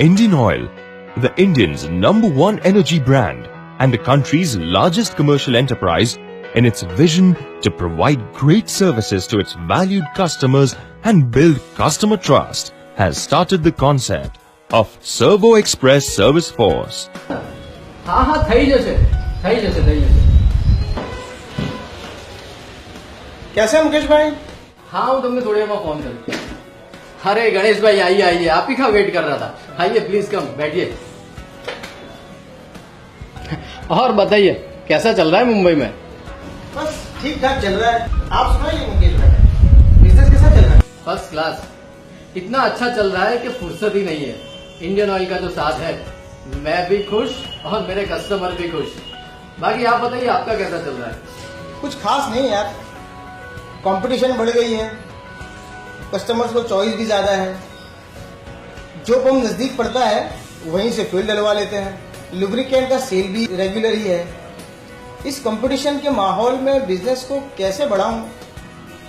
Indian Oil, the Indians' #1 energy brand and the country's largest commercial enterprise, in its vision to provide great services to its valued customers and build customer trust, has started the concept of Servo Express Service Force. हाँ થઈ જશે. कैसे मुकेश भाई? हाँ હું તમને થોડી વારમાં ફોન કરું. अरे गणेश भाई आइए आप ही का वेट कर रहा था. आइए प्लीज कम बैठिए. और बताइए कैसा चल रहा है मुंबई में? बस ठीक ठाक चल रहा है. आप सुनाइए मुकेश भाई, बिजनेस कैसा चल रहा है? First class. इतना अच्छा चल रहा है कि फुर्सत ही नहीं है. इंडियन ऑयल का जो साथ है, मैं भी खुश और मेरे कस्टमर भी खुश. बाकी आप बताइए आपका कैसा चल रहा है? कुछ खास नहीं यार. कंपटीशन बढ़ गई है, कस्टमर्स को चॉइस भी ज्यादा है. जो पंप नजदीक पड़ता है वहीं से फ्यूल डलवा लेते हैं. लुब्रिकेंट का सेल भी रेगुलर ही है. इस कंपटीशन के माहौल में बिजनेस को कैसे बढ़ाऊं,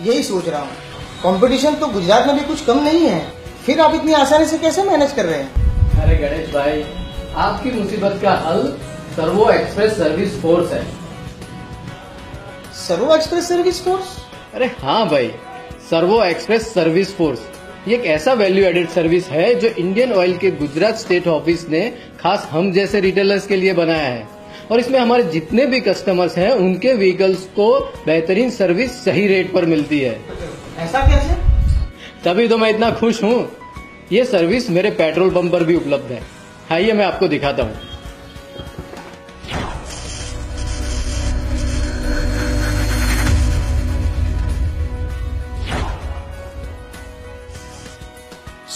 यही सोच रहा हूं. कंपटीशन तो गुजरात में भी कुछ कम नहीं है, फिर आप इतनी आसानी से कैसे मैनेज कर रहे हैं? अरे गणेश भाई, आपकी मुसीबत का हल सर्वो एक्सप्रेस सर्विस फोर्स है. Servo express service force? अरे हाँ भाई, सर्वो एक्सप्रेस सर्विस फोर्स ये एक ऐसा वैल्यू एडेड सर्विस है जो इंडियन ऑयल के गुजरात स्टेट ऑफिस ने खास हम जैसे रिटेलर्स के लिए बनाया है. और इसमें हमारे जितने भी कस्टमर्स हैं उनके व्हीकल्स को बेहतरीन सर्विस सही रेट पर मिलती है. ऐसा कैसे? तभी तो मैं इतना खुश हूँ. ये सर्विस मेरे पेट्रोल पंप पर भी उपलब्ध है. आइए मैं आपको दिखाता हूँ.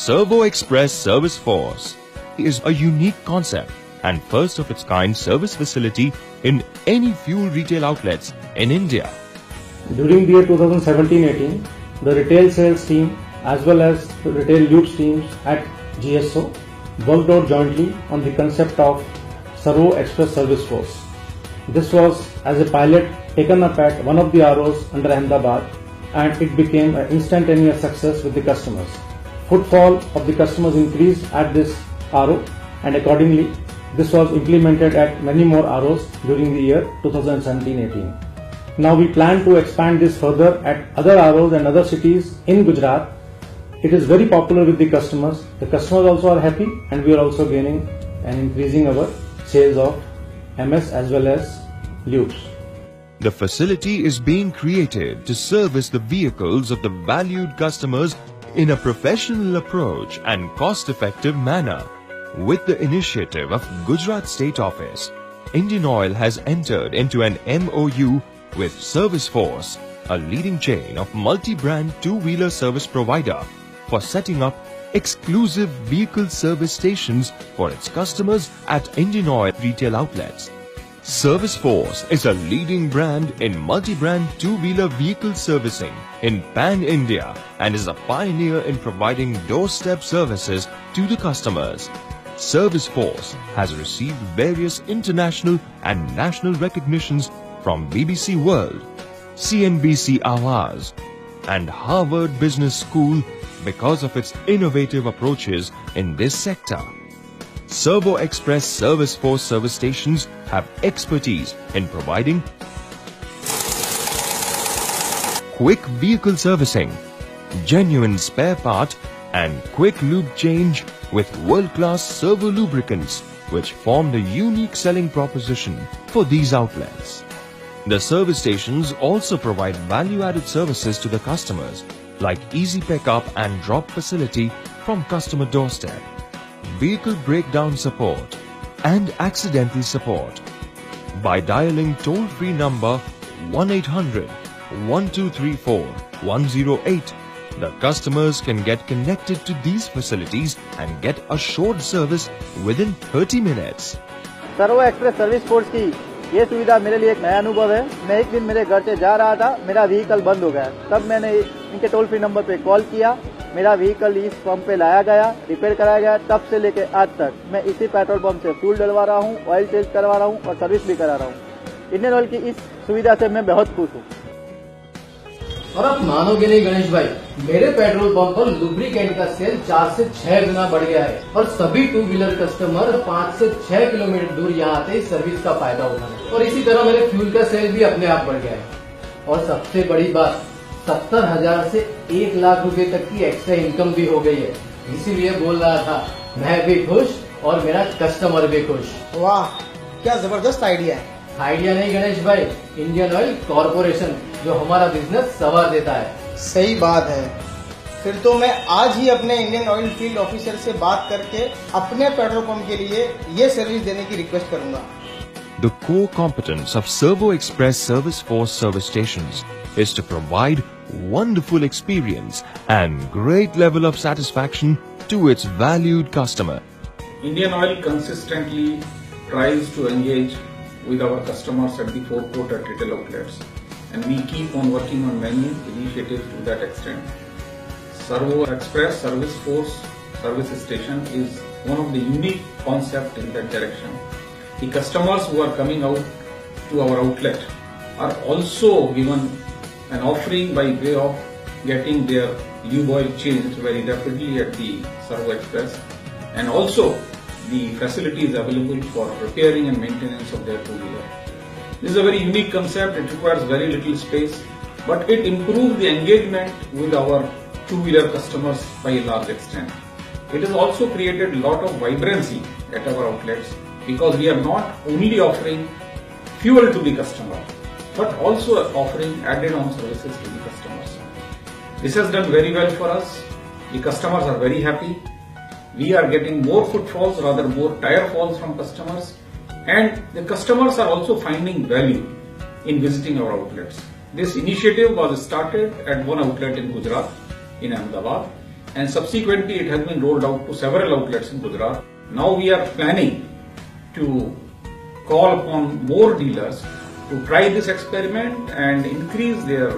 Servo Express Service Force is a unique concept and first of its kind service facility in any fuel retail outlets in India. During the year 2017-18, the retail sales team as well as the retail lubes teams at GSO worked out jointly on the concept of Servo Express Service Force. This was as a pilot taken up at one of the ROs under Ahmedabad, and it became an instantaneous success with the customers. Footfall of the customers increased at this RO, and accordingly this was implemented at many more ROs during the year 2017-18. Now we plan to expand this further at other ROs and other cities in Gujarat. It is very popular with the customers. The customers also are happy, and we are also gaining and increasing our sales of MS as well as lubes. The facility is being created to service the vehicles of the valued customers in a professional approach and cost-effective manner. With the initiative of Gujarat State Office, Indian Oil has entered into an MOU with Service Force, a leading chain of multi-brand two-wheeler service provider, for setting up exclusive vehicle service stations for its customers at Indian Oil retail outlets. Service Force is a leading brand in multi-brand two-wheeler vehicle servicing in Pan-India and is a pioneer in providing doorstep services to the customers. Service Force has received various international and national recognitions from BBC World, CNBC Awaaz, and Harvard Business School because of its innovative approaches in this sector. Servo Express Service Force service stations have expertise in providing quick vehicle servicing, genuine spare part and quick lube change with world-class servo lubricants, which form the unique selling proposition for these outlets. The service stations also provide value-added services to the customers like easy pickup and drop facility from customer doorstep, vehicle breakdown support and accidental support. By dialing toll-free number 1-800-1234-108, the customers can get connected to these facilities and get assured service within 30 minutes. Servo express service force की ये सुविधा मेरे लिए एक नया अनुभव है. मैं एक दिन मेरे घर से जा रहा था, मेरा व्हीकल बंद हो गया. तब मैंने इनके टोल फ्री नंबर पे कॉल किया. मेरा व्हीकल इस पंप पे लाया गया, रिपेयर कराया गया. तब से लेके आज तक मैं इसी पेट्रोल पंप से फ्यूल डलवा रहा हूँ, ऑयल चेंज करवा रहा हूँ और सर्विस भी करा रहा हूँ. इंडियन ऑयल की इस सुविधा से मैं बहुत खुश हूँ. और आप मानोगे नहीं गणेश भाई, मेरे पेट्रोल पंप पर लुब्रिकेंट का सेल 4 से 6 गुना बढ़ गया है और सभी 2 व्हीलर कस्टमर 5 से 6 किलोमीटर दूर यहाँ आते ही सर्विस का फायदा उठाने। और इसी तरह मेरे फ्यूल का सेल भी अपने आप बढ़ गया है। और सबसे बड़ी बात, 70,000 से 1 लाख रुपए तक की एक्स्ट्रा इनकम भी हो गई है। इसीलिए बोल रहा था, मैं भी खुश और मेरा कस्टमर भी खुश। वाह, क्या जबरदस्त आइडिया है। आइडिया नहीं गणेश भाई, इंडियन ऑयल कॉर्पोरेशन जो हमारा बिजनेस संवार देता है। सही बात है। फिर तो मैं आज ही अपने इंडियन ऑयल फील्ड ऑफिसर से बात करके अपने पेट्रोल पंप के लिए ये सर्विस देने की रिक्वेस्ट करूंगा। The core competence of Servo Express Service Force service stations is to provide wonderful experience and great level of satisfaction to its valued customer. Indian Oil consistently tries to engage with our customers at the forecourt at retail outlets, and we keep on working on many initiatives to that extent. Servo Express Service Force service station is one of the unique concept in that direction. The customers who are coming out to our outlet are also given an offering by way of getting their lube oil changed very rapidly at the Servo Express, and also the facility is available for repairing and maintenance of their two-wheeler. This is a very unique concept. It requires very little space, but it improves the engagement with our two-wheeler customers by a large extent. It has also created a lot of vibrancy at our outlets, because we are not only offering fuel to the customer, but also offering added on services to the customers. This has done very well for us. The customers are very happy. We are getting more footfalls, rather more tire falls from customers, and the customers are also finding value in visiting our outlets. This initiative was started at one outlet in Gujarat, in Ahmedabad, and subsequently it has been rolled out to several outlets in Gujarat. Now we are planning to call upon more dealers to try this experiment and increase their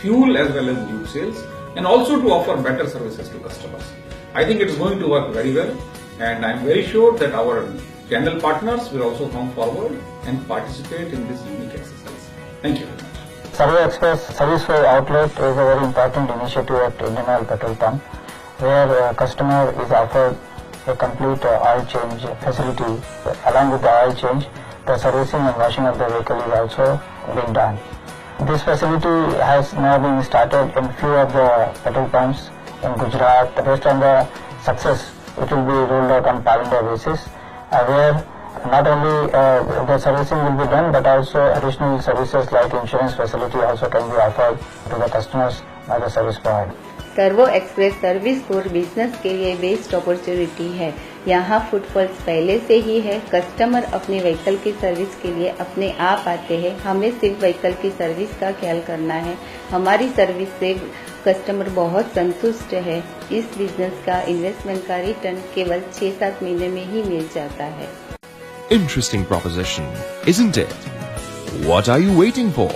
fuel as well as lube sales, and also to offer better services to customers. I think it is going to work very well, and I am very sure that our channel partners will also come forward and participate in this unique exercise. Thank you very much. Servo Express Service for Outlet is a very important initiative at Indian Oil petrol pump, where a customer is offered a complete oil change facility. Along with the oil change, the servicing and washing of the vehicle is also being done. This facility has now been started in few of the petrol pumps in Gujarat. Based on the success, it will be rolled out on par-India basis, where not only the servicing will be done, but also additional services like insurance facility also can be offered to the customers by the service provider. Servo express service for business के लिए best opportunity है। यहाँ footfalls पहले से ही है। Customer अपने vehicle की service के लिए अपने आप आते हैं। हमें सिर्फ व्हीकल की सर्विस का ख्याल करना है। हमारी सर्विस से कस्टमर बहुत संतुष्ट है। इस बिजनेस का इन्वेस्टमेंट का रिटर्न केवल 6-7 महीने में ही मिल जाता है। Interesting proposition, isn't it? What are you waiting for?